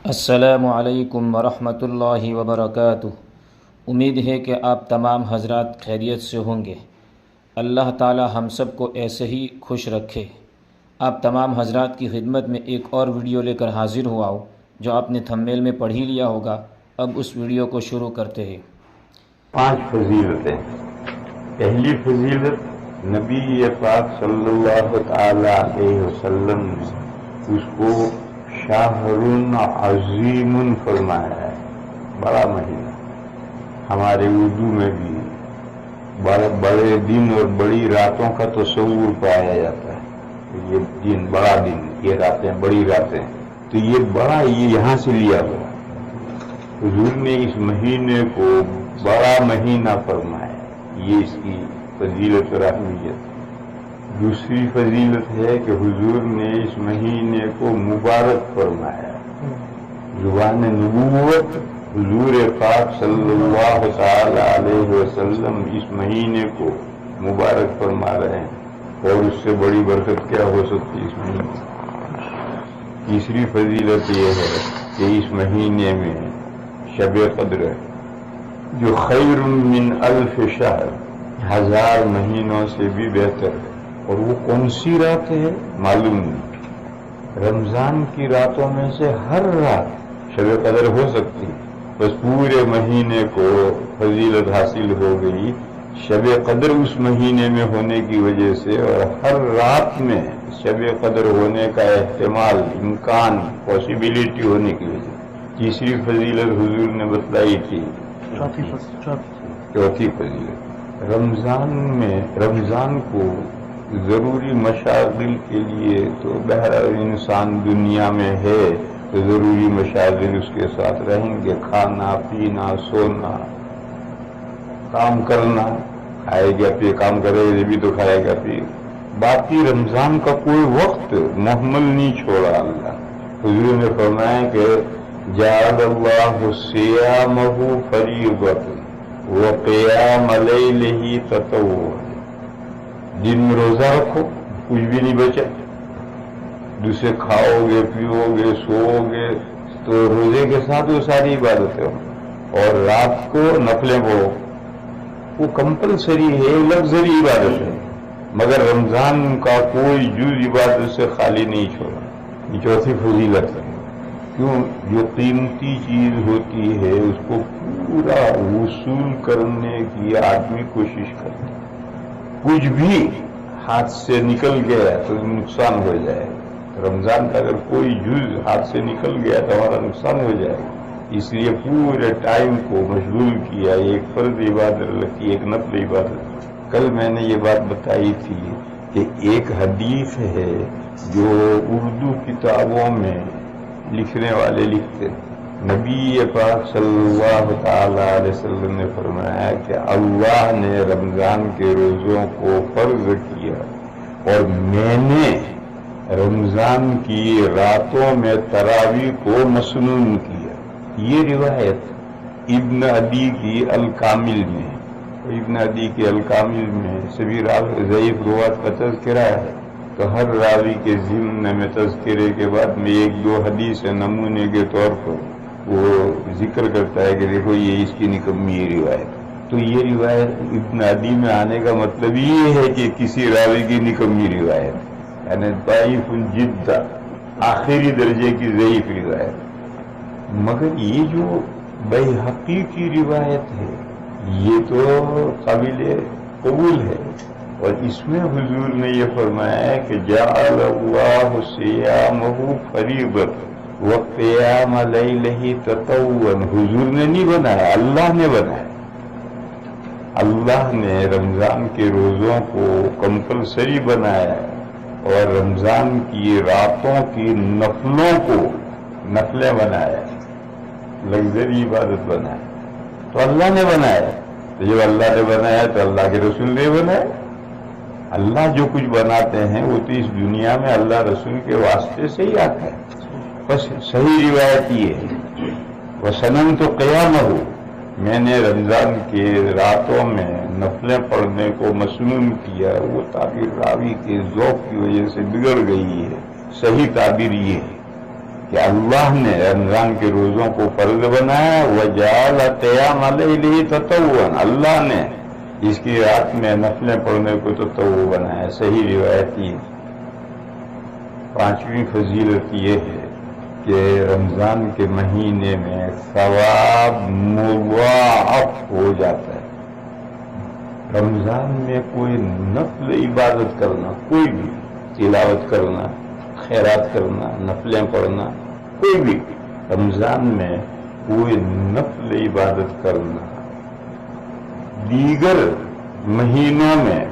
السلام علیکم ورحمۃ اللہ وبرکاتہ۔ امید ہے کہ آپ تمام حضرات خیریت سے ہوں گے۔ اللہ تعالی ہم سب کو ایسے ہی خوش رکھے۔ آپ تمام حضرات کی خدمت میں ایک اور ویڈیو لے کر حاضر ہوا ہوں جو آپ نے تھمبنیل میں پڑھ ہی لیا ہوگا۔ اب اس ویڈیو کو شروع کرتے ہیں۔ 5 فضیلتیں۔ پہلی فضیلت نبی پاک صلی اللہ تعالی علیہ وسلم نے اس کو شہر عظیم فرمایا ہے، بڑا مہینہ۔ ہمارے اردو میں بھی بڑے دن اور بڑی راتوں کا تصور پایا جاتا ہے۔ یہ دن بڑا دن، یہ راتیں بڑی راتیں، تو یہ بڑا یہ یہاں سے لیا ہوا۔ حضور نے اس مہینے کو بڑا مہینہ فرمایا، یہ اس کی فضیلت اور اہمیت۔ دوسری فضیلت ہے کہ حضور نے اس مہینے کو مبارک فرمایا۔ زبان نبوت حضور پاک صلی اللہ تعالی علیہ وسلم اس مہینے کو مبارک فرما رہے ہیں، اور اس سے بڑی برکت کیا ہو سکتی ہے اس مہینے۔ تیسری فضیلت یہ ہے کہ اس مہینے میں شب قدر ہے، جو خیر من الف شہر، 1000 مہینوں سے بھی بہتر ہے۔ اور وہ کون سی رات ہے معلوم نہیں۔ رمضان کی راتوں میں سے ہر رات شب قدر ہو سکتی، بس پورے مہینے کو فضیلت حاصل ہو گئی شب قدر اس مہینے میں ہونے کی وجہ سے، اور ہر رات میں شب قدر ہونے کا احتمال، امکان، پاسبلٹی ہونے کی وجہ سے۔ تیسری فضیلت حضور نے بتلائی تھی، چوتھی فضیلت رمضان کو ضروری مشاغل کے لیے، تو بہرحال انسان دنیا میں ہے تو ضروری مشاغل اس کے ساتھ رہیں گے، کھانا پینا سونا، کام کرنا، کھائے گا پھر کام کرے گا بھی تو کھائے گا پھر۔ باقی رمضان کا کوئی وقت محمل نہیں چھوڑا اللہ۔ حضور نے فرمایا کہ جعل اللہ صیامہ فریضۃ وقیام لیلہ تطوعا۔ دن میں روزہ رکھو، کچھ بھی نہیں بچا، دوسرے کھاؤ گے پیو گے سوؤ گے تو روزے کے ساتھ وہ ساری عبادتیں ہوں، اور رات کو نفلیں پڑھو، وہ کمپلسری ہے، لگزری عبادت ہے، مگر رمضان کا کوئی جز عبادت سے خالی نہیں چھوڑا۔ یہ چوتھی فضیلت ہے۔ کیوں؟ جو قیمتی چیز ہوتی ہے اس کو پورا وصول کرنے کی آدمی کوشش کرتا ہے۔ کچھ بھی ہاتھ سے نکل گیا تو نقصان ہو جائے گا۔ رمضان کا اگر کوئی جز ہاتھ سے نکل گیا تو ہمارا نقصان ہو جائے گا، اس لیے پورے ٹائم کو مشغول کیا، ایک فرض عبادت رکھی، ایک نفل عبادت۔ کل میں نے یہ بات بتائی تھی کہ ایک حدیث ہے جو اردو کتابوں میں لکھنے والے لکھتے، نبی پاک صلی اللہ تعالی علیہ وسلم نے فرمایا کہ اللہ نے رمضان کے روزوں کو فرض کیا، اور میں نے رمضان کی راتوں میں تراویح کو مسنون کیا۔ یہ روایت ابن عدی کی الکامل میں، ابن عدی کی الکامل میں سبھی ضعیف روات کا تذکرہ ہے، تو ہر راوی کے ضمن میں تذکرے کے بعد میں 1-2 حدیث نمونے کے طور پر وہ ذکر کرتا ہے کہ دیکھو یہ اس کی نکمی یہ روایت۔ تو یہ روایت ابن عدی میں آنے کا مطلب یہ ہے کہ کسی راوی کی نکمی روایت، یعنی ضعیف جدا، آخری درجے کی ضعیف روایت۔ مگر یہ جو بیہقی کی روایت ہے یہ تو قابل قبول ہے، اور اس میں حضور نے یہ فرمایا ہے کہ جعل اللہ صیامہ فریضۃ وقیام لیلہ تطوعا۔ حضور نے نہیں بنایا، اللہ نے بنایا۔ اللہ نے رمضان کے روزوں کو کمپلسری بنایا، اور رمضان کی راتوں کی نفلوں کو نفلیں بنایا، لگزری عبادت بنایا، تو اللہ نے بنایا۔ تو جب اللہ نے بنایا تو اللہ کے رسول نے بنایا۔ اللہ جو کچھ بناتے ہیں وہ تو اس دنیا میں اللہ رسول کے واسطے سے ہی آتا ہے۔ بس صحیح روایت یہ ہے، وَسَنَنْتُ قِيَامَهُ، میں نے رمضان کے راتوں میں نفلیں پڑھنے کو مسنون کیا۔ وہ تعبیر راوی کے ذوق کی وجہ سے بگڑ گئی ہے، صحیح تعبیر یہ ہے کہ اللہ نے رمضان کے روزوں کو فرض بنایا، وجعل قیام اللیل تطوعا، اللہ نے اس کی رات میں نفلیں پڑھنے کو تطوع بنایا. صحیح روایت یہ. پانچویں فضیلت یہ ہے کہ رمضان کے مہینے میں ثواب مضاعف ہو جاتا ہے. رمضان میں کوئی نفل عبادت کرنا، کوئی بھی تلاوت کرنا، خیرات کرنا، نفلیں پڑھنا، کوئی بھی رمضان میں کوئی نفل عبادت کرنا دیگر مہینوں میں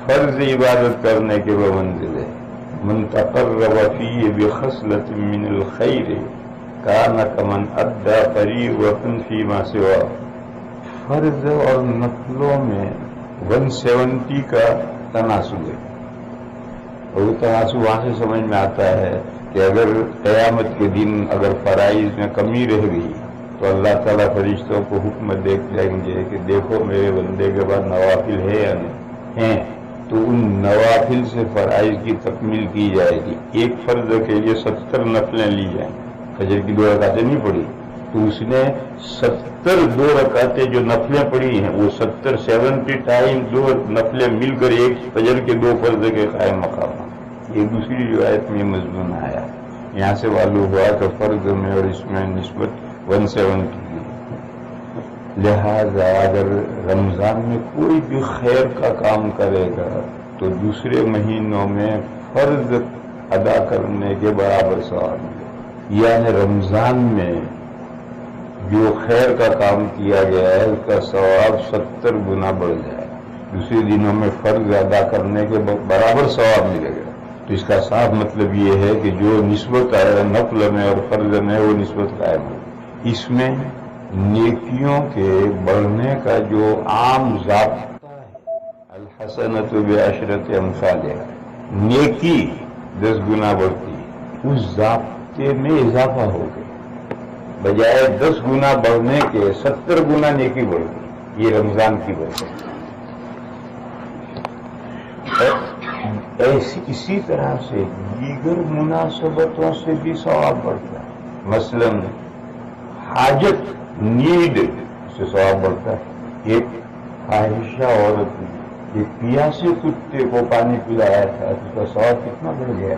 فرض عبادت کرنے کے بمنزل ہے. من تقرب فیہ بخصلۃ من الخیر کان کمن ادى فریضۃ فیما سوا. فرض اور نفلوں میں 170 کا تناسب ہے. اور وہ تناسب وہاں سے سمجھ میں آتا ہے کہ اگر قیامت کے دن اگر فرائض میں کمی رہ گئی تو اللہ تعالیٰ فرشتوں کو حکم دے دیں گے کہ دیکھو میرے بندے کے بعد نوافل ہے یا نہیں ہیں، تو ان نوافل سے فرائض کی تکمیل کی جائے گی. ایک فرض کے لیے 70 نفلیں لی جائیں. فجر کی 2 رکعتیں نہیں پڑھی تو اس نے 70 2 رکعتیں جو نفلیں پڑھی ہیں وہ 70 ٹائم 2 نفلیں مل کر ایک فجر کے 2 فرض کے قائم مقام. یہ دوسری روایت میں مضمون آیا. یہاں سے معلوم ہوا کہ فرض میں اور اس میں نسبت 170 کی. لہذا اگر رمضان میں کوئی بھی خیر کا کام کرے گا تو دوسرے مہینوں میں فرض ادا کرنے کے برابر ثواب ملے. یعنی رمضان میں جو خیر کا کام کیا گیا ہے اس کا ثواب 70 گنا بڑھ جائے. دوسرے دنوں میں فرض ادا کرنے کے برابر ثواب ملے گا. تو اس کا صاف مطلب یہ ہے کہ جو نسبت ہے نفل میں اور فرض میں وہ نسبت قائم ہے. اس میں نیکیوں کے بڑھنے کا جو عام ضابطہ ہے الحسنۃ بعشرۃ امثالها، نیکی 10 گنا بڑھتی ہے، اس ضابطے میں اضافہ ہو گیا. بجائے 10 گنا بڑھنے کے 70 گنا نیکی بڑھ گئی. یہ رمضان کی برکت ہے. اسی طرح سے دیگر مناسبتوں سے بھی ثواب بڑھتا ہے. مثلا حاجت نیڈ سے ثواب بڑھتا ہے. ایک خواہشہ عورت نے ایک پیاسے کتے کو پانی پلایا تھا، اس کا ثواب کتنا بڑھ گیا.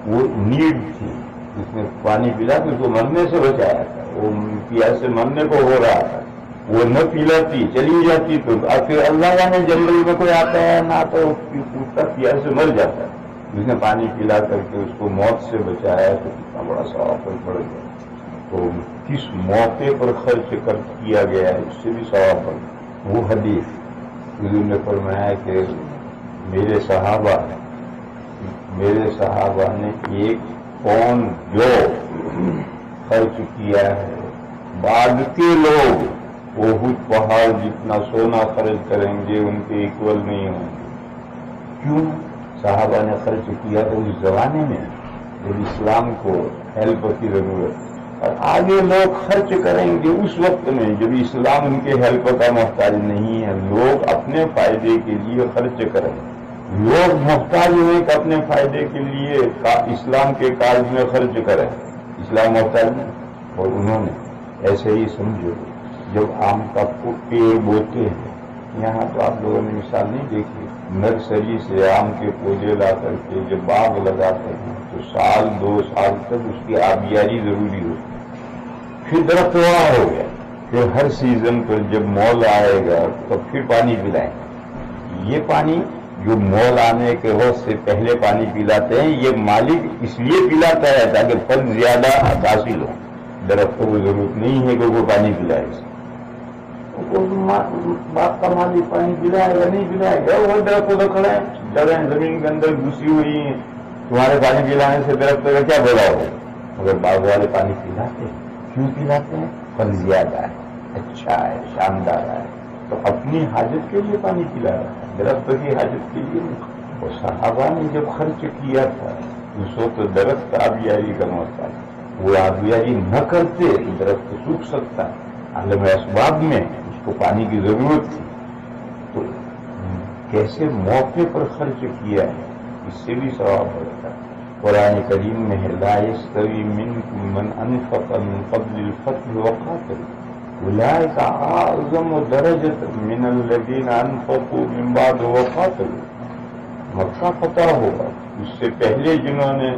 وہ نیڈ تھی، اس نے پانی پلا کے اس کو مرنے سے بچایا تھا. وہ پیاسے مرنے کو ہو رہا تھا، وہ نہ پلاتی چلی جاتی تو پھر اللہ جانے جنگل میں کوئی آتا ہے نہ تو کتا پیاس سے مر جاتا ہے. جس نے پانی پلا کر کے اس کو موت سے بچایا تو کتنا بڑا ثواب پڑ گیا. تو کس موقع پر خرچ کیا گیا ہے اس سے بھی ثواب پڑ گیا. وہ حدیث حضور نے فرمایا کہ میرے صحابہ نے 1 پاؤنڈ جو خرچ کیا ہے بعد کے لوگ احد پہاڑ جتنا سونا خرچ کریں گے ان کے ایکول نہیں ہوں گے. کیوں؟ صحابہ نے خرچ کیا تو اس زمانے میں جب اسلام کو ہیلپ کی ضرورت، اور آگے لوگ خرچ کریں گے اس وقت میں جب اسلام ان کے ہیلپ کا محتاج نہیں ہے. لوگ اپنے فائدے کے لیے خرچ کریں. لوگ محتاج ہوئے کہ اپنے فائدے کے لیے اسلام کے کارج میں خرچ کریں. اسلام محتاج نہیں. اور انہوں نے ایسے ہی سمجھو جب آم کا پیڑ بوتے ہیں، یہاں تو آپ لوگوں نے مثال نہیں دیکھی، نرسری سے آم کے پودے لا کر کے جب باغ لگاتے ہیں تو 1 2 سال تک اس کی آبیاری ضروری ہوتی ہے. پھر درخت بڑا ہو گیا، پھر ہر سیزن پر جب مول آئے گا تو پھر پانی پلائیں. یہ پانی جو مول آنے کے وقت سے پہلے پانی پلاتے ہیں یہ مالک اس لیے پلاتا ہے تاکہ پھل زیادہ حاصل ہو. درخت کو ضرورت نہیں ہے کہ وہ پانی پلائے. باپ کا مالک پانی پلائے گا نہیں پلائے گا، وہ درخت کو کھڑے ہیں، جگہیں زمین کے اندر گھسی ہوئی ہیں. تمہارے پانی پلانے سے درخت کا کیا بولا ہو؟ اگر باغ والے پانی پلاتے ہیں، کیوں پلاتے ہیں؟ پھل زیادہ ہے، اچھا ہے، شاندار ہے، تو اپنی حاجت کے لیے پانی پلا رہا ہے، درخت کی حاجت کے لیے نہیں. اور صحابہ نے جب خرچ کیا تھا اس وقت درخت آبیاری کا محتاج، وہ آبیاری نہ کرتے تو درخت سوکھ سکتا ہے. عالم اسباب میں اس کو پانی کی ضرورت تھی. تو کیسے موقع پر خرچ کیا ہے اس سے بھی ثواب بڑھتا ہے. قرآن کریم میں ہے لا یستوی منکم من انفق من قبل الفتح وقاتل اولئک اعظم درجۃ من الذین انفقوا من بعد وقاتلوا. مکہ فتح ہوا اس سے پہلے جنہوں نے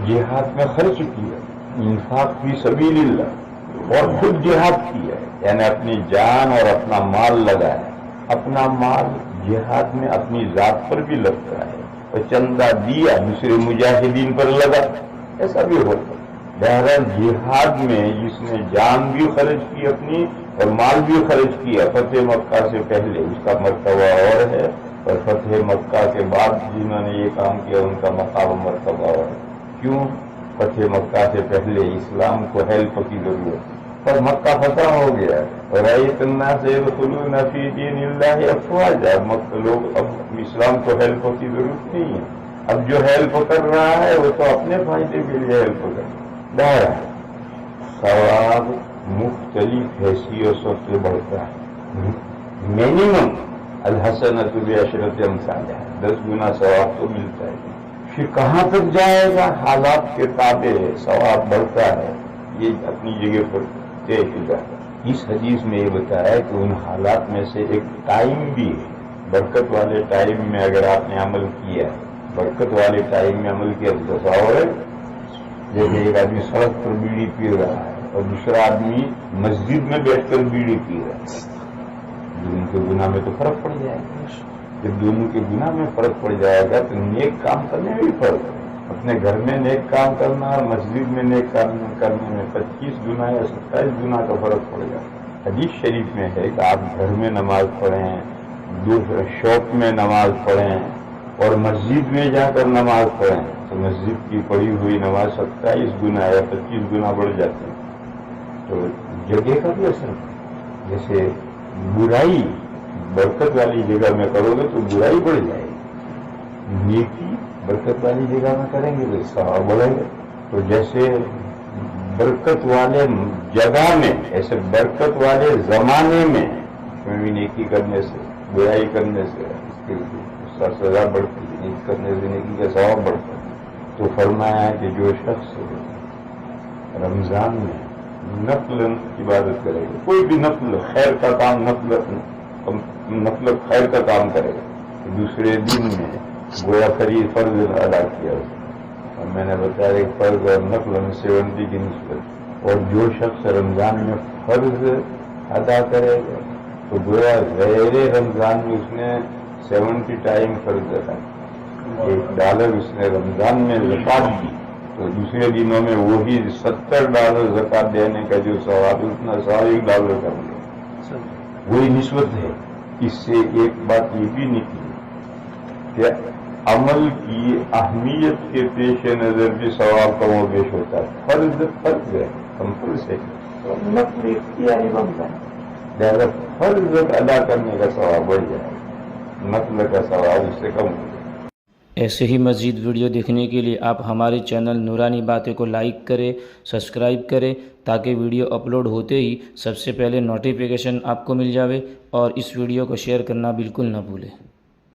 جہاد میں خرچ کیا، انفاق فی سبیل اللہ، اور خود جہاد کیا، یعنی اپنی جان اور اپنا مال لگایا. اپنا مال جہاد میں اپنی ذات پر بھی لگتا ہے، اور چندہ دیا دوسرے مجاہدین پر لگا، ایسا بھی ہوتا. بہرحال جہاد میں جس نے جان بھی خرچ کی اپنی اور مال بھی خرچ کیا فتح مکہ سے پہلے، اس کا مرتبہ اور ہے، اور فتح مکہ کے بعد جنہوں نے یہ کام کیا ان کا مقام و مرتبہ اور ہے. کیوں؟ فتح مکہ سے پہلے اسلام کو ہیلپ کی ضرورت، پر مکہ فتح ہو گیا اور رأیت الناس یدخلون فی دین اللہ افواجا. لوگ اب اسلام کو ہیلپ کی ضرورت نہیں ہے، اب جو ہیلپ کر رہا ہے وہ تو اپنے فائدے کے لیے ہیلپ کر رہا ہے. بہرحال ثواب مختلف حیثیتوں سے بڑھتا ہے. مینیمم الحسنۃ بعشرۃ امثالہا، 10 گنا ثواب تو ملتا ہے. پھر کہاں تک جائے گا؟ حالات کے تابع ثواب بڑھتا ہے، یہ اپنی جگہ پر طے شدہ ہے. اس حدیث میں یہ بتایا کہ ان حالات میں سے ایک ٹائم بھی ہے. برکت والے ٹائم میں اگر آپ نے عمل کیا، برکت والے ٹائم میں عمل کیا تو تصور ہے جیسے ایک آدمی سڑک پر بیڑی پی رہا ہے اور دوسرا آدمی مسجد میں بیٹھ کر بیڑی پی رہا ہے. دونوں کے گناہ میں تو فرق پڑ جائے گا. جب دونوں کے گناہ میں فرق پڑ جائے گا تو نیک کام کرنے میں بھی فرق ہے. اپنے گھر میں نیک کام کرنا اور مسجد میں نیک کام کرنے میں 25 گنا یا 27 گنا کا فرق پڑ جائے گا. حدیث شریف میں ہے کہ آپ گھر میں نماز پڑھیں، دوسرے شاپ میں نماز پڑھیں اور مسجد میں جا کر نماز پڑھیں تو مسجد کی پڑھی ہوئی نماز 27 گنا یا 25 گنا بڑھ جاتی ہے. تو جگہ کا بھی اثر ہے. جیسے برائی برکت والی جگہ میں کرو گے تو برائی بڑھ جائے گی، نیکی برکت والی جگہ میں کریں گے تو ثواب بڑھے گا. تو جیسے برکت والے جگہ میں ایسے برکت والے زمانے میں بھی نیکی کرنے سے، برائی کرنے سے اس کی سزا بڑھتی ہے، نیکی کرنے سے نیکی کا ثواب بڑھتا ہے. تو فرمایا ہے کہ جو شخص رمضان میں نفل عبادت کرے گا، کوئی بھی نفل خیر کا کام، نفل خیر کا کام کرے گا، دوسرے دن میں گویا فرض ادا کیا. اور میں نے بتایا کہ فرض اور نفل 70 کی نسبت. اور جو شخص رمضان میں فرض ادا کرے گا تو گویا غیر رمضان میں اس نے 70 ٹائم فرض ادا کیا. $1 اس نے رمضان میں زکات دی تو دوسرے دنوں میں وہی $70 زکات دینے کا جو ثواب ہے اتنا ثواب $1 کر لیا. وہی نسبت ہے. اس سے ایک بات یہ بھی نکلی کہ عمل کی اہمیت کے پیش نظر بھی ثواب کم و بیش ہوتا ہے. فرض ہے، کمپلسری، نفل اختیاری بنتا ہے. لہذا فرض ادا کرنے کا ثواب بڑھ جائے، نفل کا ثواب اس سے کم ہو جائے. ایسے ہی مزید ویڈیو دیکھنے کے لیے آپ ہمارے چینل نورانی باتیں کو لائک کریں، سبسکرائب کریں تاکہ ویڈیو اپلوڈ ہوتے ہی سب سے پہلے نوٹیفیکیشن آپ کو مل جاوے، اور اس ویڈیو کو شیئر کرنا بالکل نہ بھولیں.